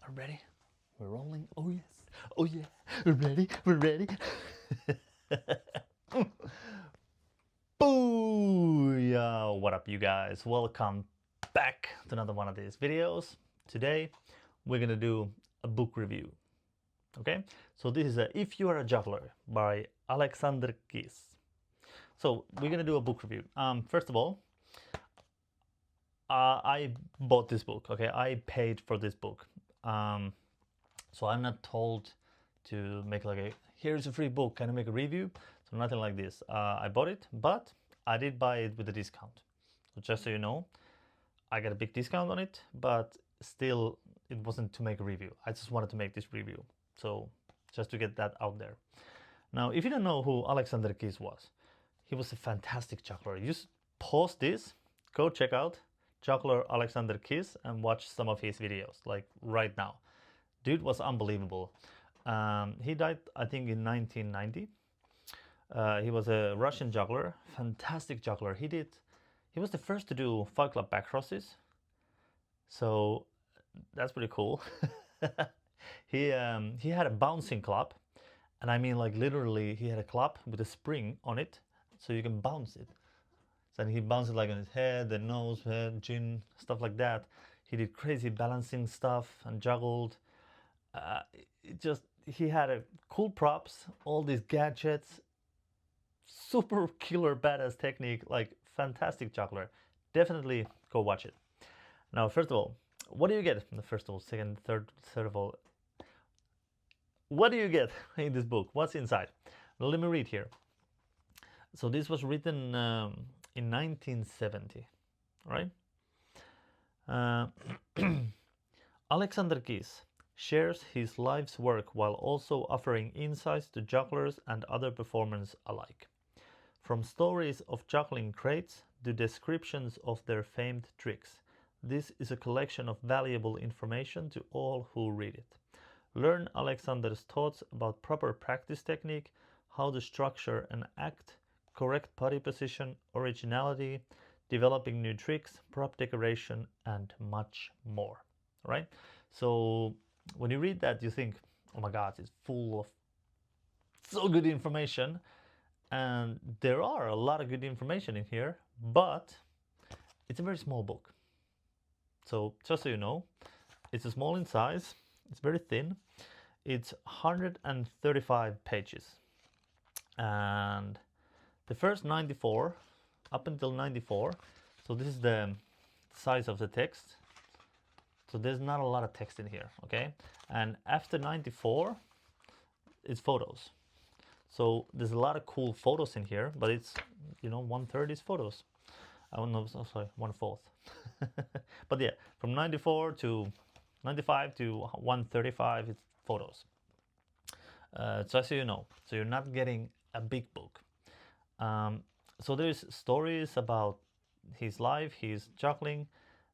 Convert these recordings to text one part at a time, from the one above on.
We're ready. We're rolling. Oh yes. Oh yeah. We're ready. We're ready. Booyah! What up, you guys? Welcome back to another one of these videos. Today we're gonna do a book review. Okay, so this is If You Are a Juggler by Alexander Kiss. So we're gonna do a book review. First of all, I bought this book. Okay, I paid for this book. So I'm not told to make like a here's a free book, can I make a review? So nothing like this. I bought it, but I did buy it with a discount. So just so you know, I got a big discount on it, but still it wasn't to make a review. I just wanted to make this review. So just to get that out there. Now, if you don't know who Alexander Kiss was, he was a fantastic juggler. You just pause this, go check out Juggler Alexander Kiss and watch some of his videos, like right now. Dude was unbelievable. He died, I think, in 1990. He was a Russian juggler, fantastic juggler. He was the first to do Fight Club back crosses. So that's pretty cool. He had a bouncing club, and I mean like literally he had a club with a spring on it, so you can bounce it. So he bounced it like on his head, the nose, head, chin, stuff like that. He did crazy balancing stuff and juggled. He had a cool props, all these gadgets, super killer badass technique, like fantastic juggler. Definitely go watch it. Now, first of all, what do you get? First of all, second, third of all, what do you get in this book? What's inside? Well, let me read here. So this was written in 1970, right? Alexander Kiss shares his life's work while also offering insights to jugglers and other performers alike. From stories of juggling greats to descriptions of their famed tricks, this is a collection of valuable information to all who read it. Learn Alexander's thoughts about proper practice technique, how to structure an act, correct body position, originality, developing new tricks, prop decoration, and much more. Right? So when you read that, you think, oh my God, it's full of so good information. And there are a lot of good information in here, but it's a very small book. So just so you know, it's small in size, it's very thin, it's 135 pages. And the first 94, up until 94, so this is the size of the text. So there's not a lot of text in here, okay? And after 94, it's photos. So there's a lot of cool photos in here, but it's, 1/3 is photos. Oh no, sorry, 1/4. But yeah, from 94 to 95 to 135, it's photos. Just so you know, so you're not getting a big book. So there's stories about his life, his juggling.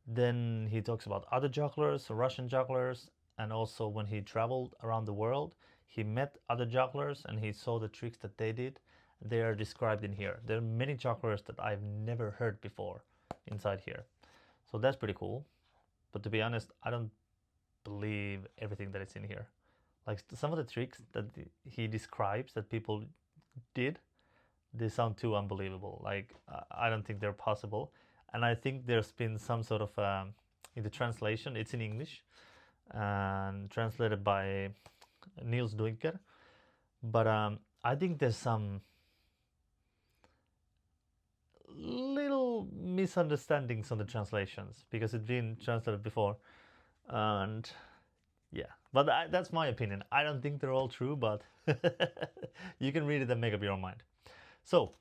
Then he talks about other jugglers, Russian jugglers, and also when he traveled around the world, he met other jugglers and he saw the tricks that they did. They are described in here. There are many jugglers that I've never heard before inside here. So that's pretty cool. But to be honest, I don't believe everything that is in here. Like some of the tricks that he describes that people did, they sound too unbelievable. Like I don't think they're possible. And I think there's been some sort of, in the translation, it's in English, and translated by Niels Duinker. But I think there's some little misunderstandings on the translations, because it's been translated before. And yeah, but that's my opinion. I don't think they're all true, but you can read it and make up your own mind. So,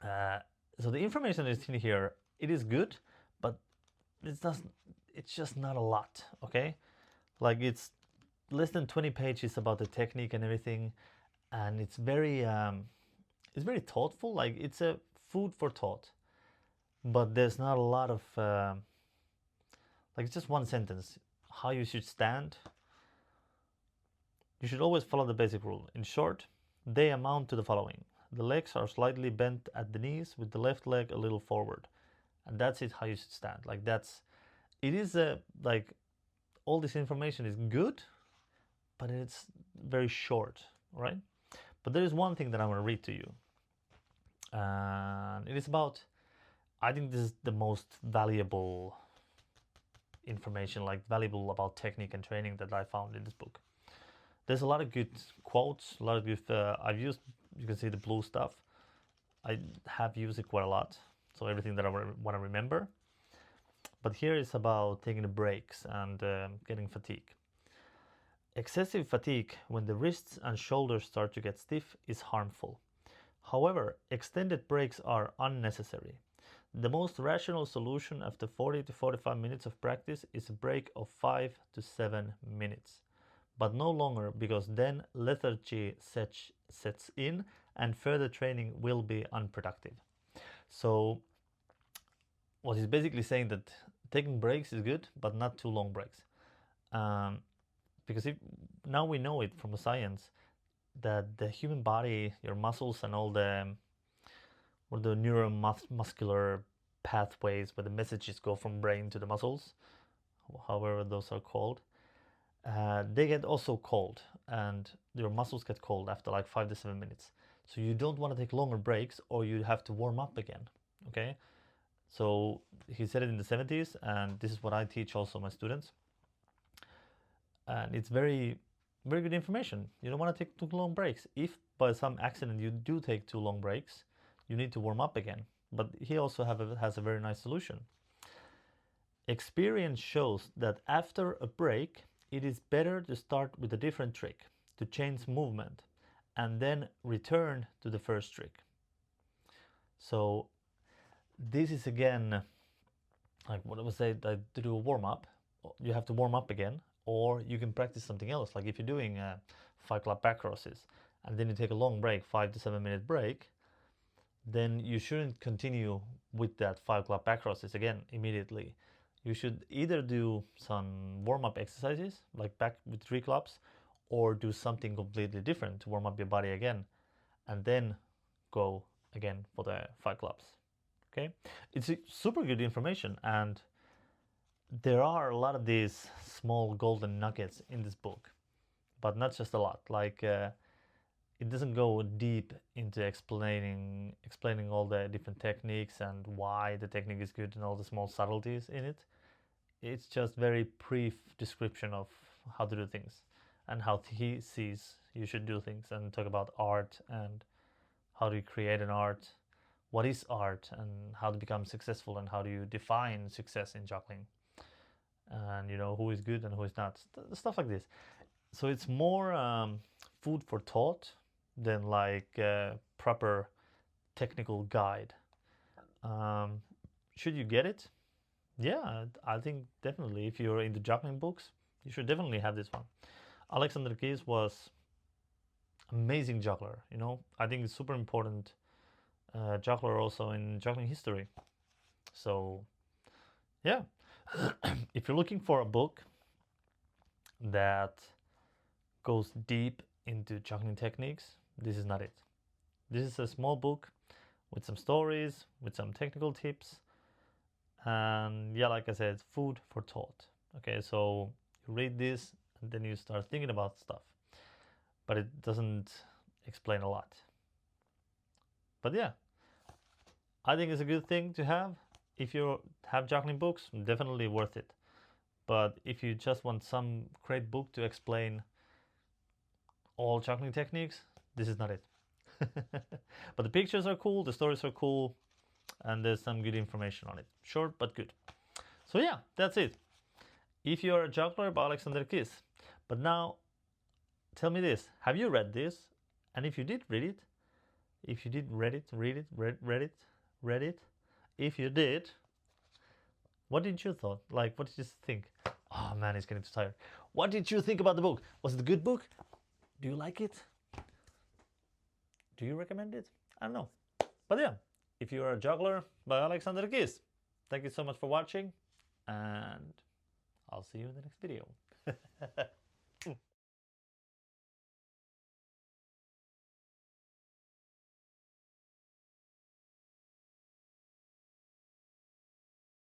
so the information is in here. It is good, but it's just not a lot, okay? Like it's less than 20 pages about the technique and everything, and it's very thoughtful. Like it's a food for thought, but there's not a lot of like it's just one sentence. How you should stand. You should always follow the basic rule. In short, they amount to the following: the legs are slightly bent at the knees, with the left leg a little forward. And that's it, how you should stand. Like it is a, like all this information is good, but it's very short, right? But there is one thing that I want to read to you. And it is about, I think this is the most valuable information, like valuable about technique and training that I found in this book. There's a lot of good quotes, a lot of good, I've used, you can see the blue stuff. I have used it quite a lot. So everything that I want to remember. But here is about taking the breaks and getting fatigue. Excessive fatigue when the wrists and shoulders start to get stiff is harmful. However, extended breaks are unnecessary. The most rational solution after 40 to 45 minutes of practice is a break of 5 to 7 minutes. But no longer, because then lethargy sets in and further training will be unproductive. So what he's basically saying that taking breaks is good, but not too long breaks. Because now we know it from the science that the human body, your muscles and all the neuromuscular pathways where the messages go from brain to the muscles, however those are called, they get also cold, and your muscles get cold after like 5 to 7 minutes. So you don't want to take longer breaks, or you have to warm up again. Okay, so he said it in the 70s, and this is what I teach also my students. And it's very, very good information. You don't want to take too long breaks. If by some accident you do take too long breaks, you need to warm up again. But he also has a very nice solution. Experience shows that after a break, it is better to start with a different trick to change movement and then return to the first trick. So this is again, like what I was saying, to do a warm up, you have to warm up again, or you can practice something else. Like if you're doing 5 clap back crosses and then you take a long break, 5 to 7 minute break, then you shouldn't continue with that 5 clap back crosses again immediately. You should either do some warm-up exercises, like back with 3 claps, or do something completely different to warm up your body again, and then go again for the 5 claps. Okay, it's super good information, and there are a lot of these small golden nuggets in this book, but not just a lot. Like it doesn't go deep into explaining all the different techniques and why the technique is good and all the small subtleties in it. It's just very brief description of how to do things and how he sees you should do things, and talk about art and how do you create an art, what is art, and how to become successful, and how do you define success in juggling, and who is good and who is not, stuff like this. So it's more food for thought than like a proper technical guide. Should you get it? Yeah, I think definitely if you're into juggling books, you should definitely have this one. Alexander Keys was amazing juggler. I think it's super important juggler also in juggling history. So yeah, if you're looking for a book that goes deep into juggling techniques, this is not it. This is a small book with some stories, with some technical tips, and yeah, like I said, food for thought. Okay, so you read this and then you start thinking about stuff, but it doesn't explain a lot. But yeah, I think it's a good thing to have. If you have juggling books, definitely worth it. But if you just want some great book to explain all juggling techniques, this is not it. But the pictures are cool, the stories are cool, and there's some good information on it. Short but good. So yeah, that's it. If You're a Juggler by Alexander Keys. But now, tell me this. Have you read this? And if you did read it, if you did read it, if you did, what did you thought? Like, what did you think? Oh man, it's getting too tired. What did you think about the book? Was it a good book? Do you like it? Do you recommend it? I don't know. But yeah, If You're a Juggler by Alexander Keys. Thank you so much for watching, and I'll see you in the next video.